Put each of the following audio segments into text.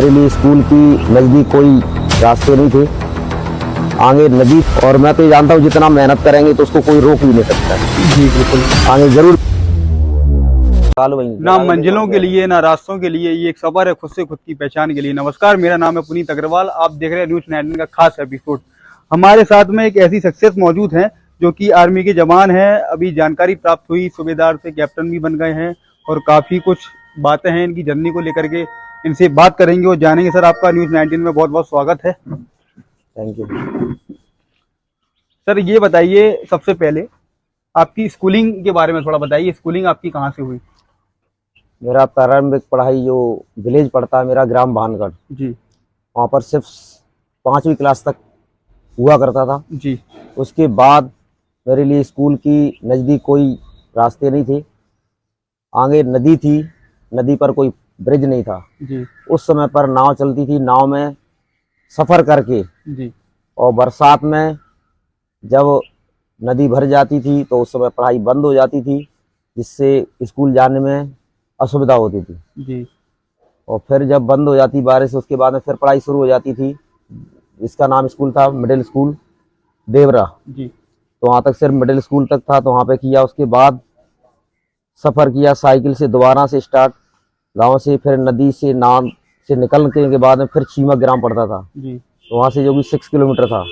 मेरे लिए स्कूल की नज़दीक कोई रास्ते नहीं थे, आगे नदी। और मैं तो ये जानता हूँ जितना मेहनत करेंगे तो उसको कोई रोक भी नहीं सकता। जी बिल्कुल। आगे जरूर। ना मंजिलों के लिए ना रास्तों के लिए, ये एक सफर है खुद से खुद की पहचान के लिए। नमस्कार, मेरा नाम है पुनीत अग्रवाल, आप देख रहे हैं न्यूज़ 19 का खास एपिसोड। हमारे साथ में एक ऐसी सक्सेस मौजूद है जो कि आर्मी के जवान हैं। अभी जानकारी प्राप्त हुई, सूबेदार से कैप्टन भी बन गए हैं और काफ़ी कुछ बातें हैं इनकी जर्नी को लेकर के, इनसे बात करेंगे और जानेंगे। सर, आपका न्यूज़ 19 में बहुत बहुत स्वागत है। Thank you. सर, ये बताइए सबसे पहले आपकी स्कूलिंग के बारे में थोड़ा बताइए। स्कूलिंग आपकी कहाँ से हुई? मेरा प्रारंभिक पढ़ाई जो विलेज पड़ता है मेरा, ग्राम भानगढ़, जी वहाँ पर सिर्फ 5वीं क्लास तक हुआ करता था। जी उसके बाद मेरे लिए स्कूल की नज़दीक कोई रास्ते नहीं थे, आगे नदी थी, नदी पर कोई ब्रिज नहीं था। जी उस समय पर नाव चलती थी, नाव में सफ़र करके, जी और बरसात में जब नदी भर जाती थी तो उस समय पढ़ाई बंद हो जाती थी, जिससे स्कूल जाने में असुविधा होती थी। जी और फिर जब बंद हो जाती बारिश, उसके बाद में फिर पढ़ाई शुरू हो जाती थी। इसका नाम स्कूल था मिडिल स्कूल देवरा। जी तो वहाँ तक सिर्फ मिडिल स्कूल तक था, तो वहाँ पे किया। उसके बाद सफ़र किया साइकिल से, दोबारा से स्टार्ट गांव से, फिर नदी से नाव से निकलने के बाद में फिर चीमक ग्राम पड़ता था, जी तो वहाँ से जो कि 6 किलोमीटर था,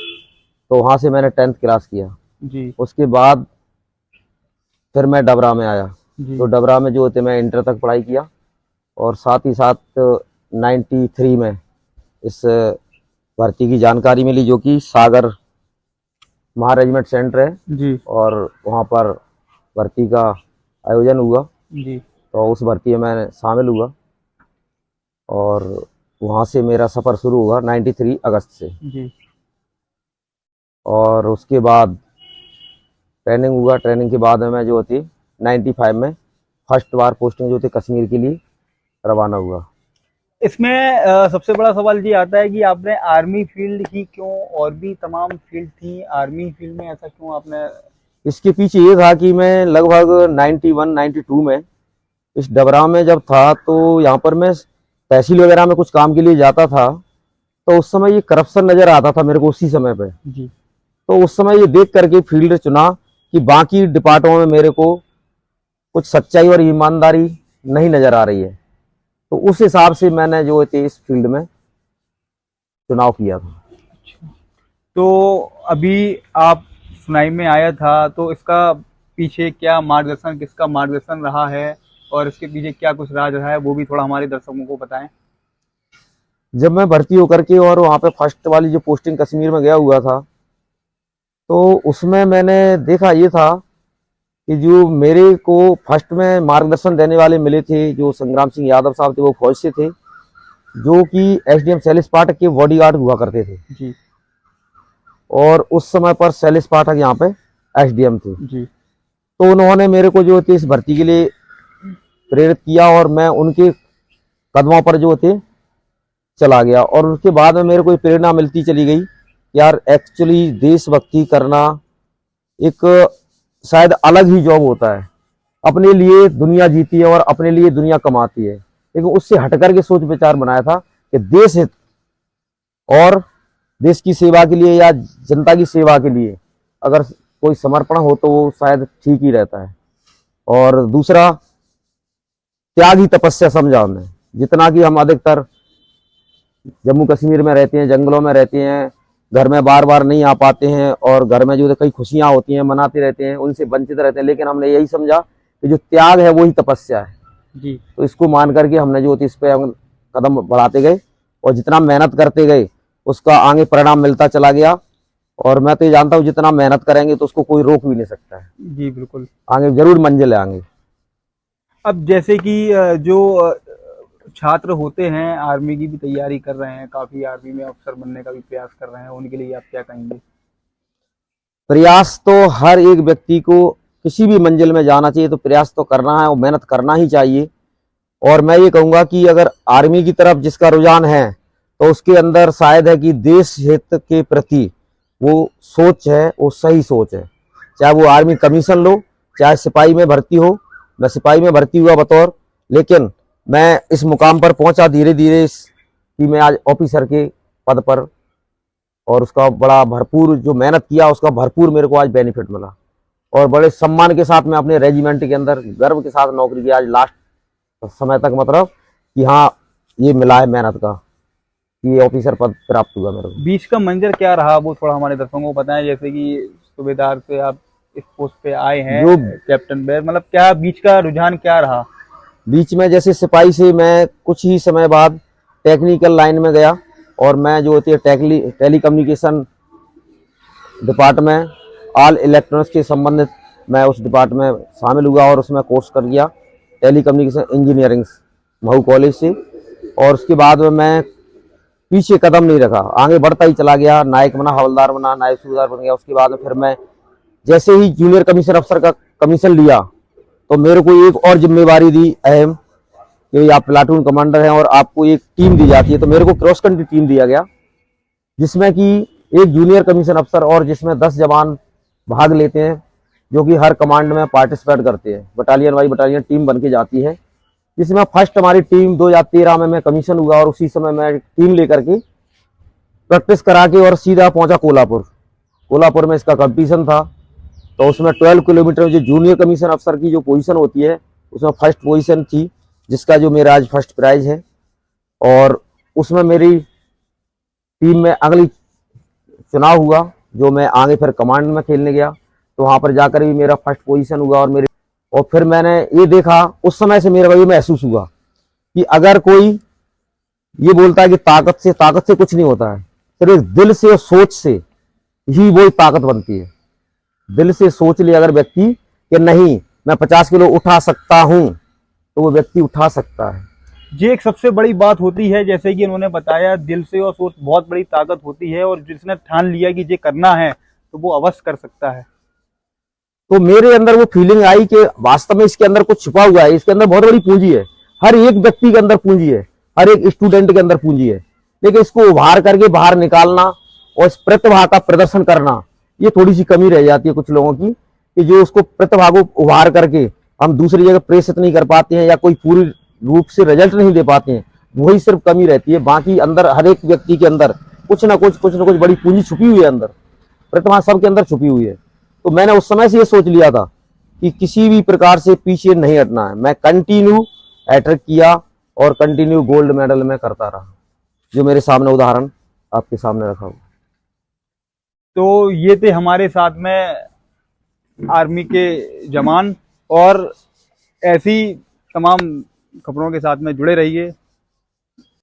तो वहाँ से मैंने 10th क्लास किया। जी उसके बाद फिर मैं डबरा में आया, जी तो डबरा में जो होते मैं इंटर तक पढ़ाई किया। और साथ ही साथ 93 में इस भर्ती की जानकारी मिली, जो कि सागर महारेजिमेंट सेंटर है, जी और वहाँ पर भर्ती का आयोजन हुआ। जी तो उस भर्ती में मैं शामिल हुआ और वहाँ से मेरा सफ़र शुरू हुआ 93 अगस्त से। जी और उसके बाद ट्रेनिंग हुआ। ट्रेनिंग के बाद में मैं जो होती 95 में फर्स्ट बार पोस्टिंग जो थी कश्मीर के लिए रवाना हुआ। इसमें सबसे बड़ा सवाल ये आता है कि आपने आर्मी फील्ड ही क्यों, और भी तमाम फील्ड थी, आर्मी फील्ड में ऐसा क्यों आपने? इसके पीछे ये था कि मैं लगभग 91-92 में इस डबरा में जब था, तो यहाँ पर मैं तहसील वगैरह में कुछ काम के लिए जाता था, तो उस समय ये करप्शन नज़र आता था मेरे को उसी समय पे। जी तो उस समय ये देख करके फील्ड चुना कि बाकी डिपार्टमेंटों में मेरे को कुछ सच्चाई और ईमानदारी नहीं नज़र आ रही है, तो उस हिसाब से मैंने जो है इस फील्ड में चुनाव किया था। तो अभी आप सुनाई में आया था, तो इसका पीछे क्या मार्गदर्शन, किसका मार्गदर्शन रहा है और इसके पीछे क्या कुछ राज रहा है, वो भी थोड़ा हमारे दर्शकों को बताएं। जब मैं भर्ती होकर के और वहाँ पे फर्स्ट वाली जो पोस्टिंग कश्मीर में गया हुआ था, तो उसमें मैंने देखा ये था कि जो मेरे को फर्स्ट में मार्गदर्शन देने वाले मिले थे, जो संग्राम सिंह यादव साहब थे, वो फौज से थे, जो कि एसडीएम सैलिस पाठक के बॉडीगार्ड हुआ करते थे। जी और उस समय पर सैलिस पाठक यहाँ पे एसडीएम थे। जी तो उन्होंने मेरे को जो थे इस भर्ती के लिए प्रेरित किया और मैं उनके कदमों पर जो थे चला गया। और उसके बाद में मेरे को प्रेरणा मिलती चली गई, यार एक्चुअली देशभक्ति करना एक शायद अलग ही जॉब होता है। अपने लिए दुनिया जीती है और अपने लिए दुनिया कमाती है, लेकिन उससे हटकर के सोच विचार बनाया था कि देश हित और देश की सेवा के लिए या जनता की सेवा के लिए अगर कोई समर्पण हो तो वो शायद ठीक ही रहता है। और दूसरा, त्याग ही तपस्या समझा हमने। जितना कि हम अधिकतर जम्मू कश्मीर में रहते हैं, जंगलों में रहते हैं, घर में बार बार नहीं आ पाते हैं, और घर में जो कई खुशियां होती हैं मनाते रहते हैं, उनसे वंचित रहते हैं, लेकिन हमने यही समझा कि जो त्याग है वही तपस्या है। जी तो इसको मान करके हमने जो इस पे हम कदम बढ़ाते गए, और जितना मेहनत करते गए उसका आगे परिणाम मिलता चला गया। और मैं तो ये जानता हूँ जितना मेहनत करेंगे तो उसको कोई रोक भी नहीं सकता है, जी बिल्कुल। आगे जरूर मंजिल है आगे। अब जैसे कि जो छात्र होते हैं, आर्मी की भी तैयारी कर रहे हैं, काफ़ी आर्मी में अफसर बनने का भी प्रयास कर रहे हैं, उनके लिए आप क्या कहेंगे? प्रयास तो हर एक व्यक्ति को किसी भी मंजिल में जाना चाहिए, तो प्रयास तो करना है और मेहनत करना ही चाहिए। और मैं ये कहूँगा कि अगर आर्मी की तरफ जिसका रुझान है, तो उसके अंदर शायद है कि देश हित के प्रति वो सोच है, वो सही सोच है। चाहे वो आर्मी कमीशन लो, चाहे सिपाही में भर्ती हो। मैं सिपाही में भर्ती हुआ बतौर, लेकिन मैं इस मुकाम पर पहुंचा धीरे धीरे कि मैं आज ऑफिसर के पद पर, और उसका बड़ा भरपूर जो मेहनत किया उसका भरपूर मेरे को आज बेनिफिट मिला, और बड़े सम्मान के साथ मैं अपने रेजिमेंट के अंदर गर्व के साथ नौकरी की आज लास्ट समय तक, मतलब कि हाँ ये मिला है मेहनत का, ये ऑफिसर पद प्राप्त हुआ मेरे को। बीच का मंजर क्या रहा वो थोड़ा हमारे दर्शकों को बताएं, जैसे कि सूबेदार से आप इस पोस्ट पे आए हैं जो कैप्टन बैर, मतलब क्या बीच का रुझान क्या रहा? बीच में जैसे सिपाही से मैं कुछ ही समय बाद टेक्निकल लाइन में गया, और मैं जो होती है telecommunication department, all electronics के संबंधित मैं उस डिपार्टमेंट में शामिल हुआ और उसमें कोर्स कर गया telecommunication engineering Mhow college से। और उसके बाद में मैं पीछे कदम नहीं रखा, आगे बढ़ता ही चला गया, नायक बना, हवलदार बना, नायक सूबेदार बन गया। उसके बाद में फिर मैं जैसे ही जूनियर कमीशन अफसर का कमीशन लिया तो मेरे को एक और जिम्मेवारी दी अहम, कि आप प्लाटून कमांडर हैं और आपको एक टीम दी जाती है। तो मेरे को क्रॉस कंट्री टीम दिया गया, जिसमें कि एक जूनियर कमीशन अफसर और जिसमें 10 जवान भाग लेते हैं, जो कि हर कमांड में पार्टिसिपेट करते हैं। बटालियन वाइज बटालियन टीम बन के जाती है, जिसमें फर्स्ट हमारी टीम 2013 में मैं कमीशन हुआ, और उसी समय मैं टीम लेकर के प्रैक्टिस करा के और सीधा पहुंचा कोल्हापुर में इसका कंपटीशन था। तो उसमें 12 किलोमीटर जो जूनियर कमीशन अफसर की जो पोजीशन होती है उसमें फर्स्ट पोजीशन थी, जिसका जो मेरा आज फर्स्ट प्राइज है। और उसमें मेरी टीम में अगली चुनाव हुआ, जो मैं आगे फिर कमांड में खेलने गया, तो वहां पर जाकर भी मेरा फर्स्ट पोजीशन हुआ। और फिर मैंने ये देखा, उस समय से मेरा ये महसूस हुआ कि अगर कोई ये बोलता है कि ताकत से कुछ नहीं होता है, सिर्फ दिल से और सोच से ही वो ताकत बनती है। दिल से सोच ले अगर व्यक्ति कि नहीं मैं 50 किलो उठा सकता हूं, तो वो व्यक्ति उठा सकता है। ये एक सबसे बड़ी बात होती है, जैसे कि उन्होंने बताया, दिल से और सोच बहुत बड़ी ताकत होती है, और जिसने ठान लिया कि ये करना है तो वो अवश्य कर सकता है। तो मेरे अंदर वो फीलिंग आई कि वास्तव में इसके अंदर कुछ छुपा हुआ है, इसके अंदर बहुत बड़ी पूंजी है, हर एक व्यक्ति के अंदर पूंजी है, हर एक स्टूडेंट के अंदर पूंजी है। लेकिन इसको उभार करके बाहर निकालना और इस प्रतिभा का प्रदर्शन करना, ये थोड़ी सी कमी रह जाती है कुछ लोगों की, कि जो उसको प्रतिभा को उभार करके हम दूसरी जगह प्रेषित नहीं कर पाते हैं, या कोई पूरी रूप से रिजल्ट नहीं दे पाते हैं, वही सिर्फ कमी रहती है। बाकी अंदर हर एक व्यक्ति के अंदर कुछ ना कुछ बड़ी पूंजी छुपी हुई है, अंदर प्रतिभा सबके अंदर छुपी हुई है। तो मैंने उस समय से ये सोच लिया था कि किसी भी प्रकार से पीछे नहीं हटना है। मैं कंटिन्यू हैट्रिक किया और कंटिन्यू गोल्ड मेडल में करता रहा, जो मेरे सामने उदाहरण आपके सामने रखा हुआ। तो ये थे हमारे साथ में आर्मी के जवान, और ऐसी तमाम खबरों के साथ में जुड़े रहिए।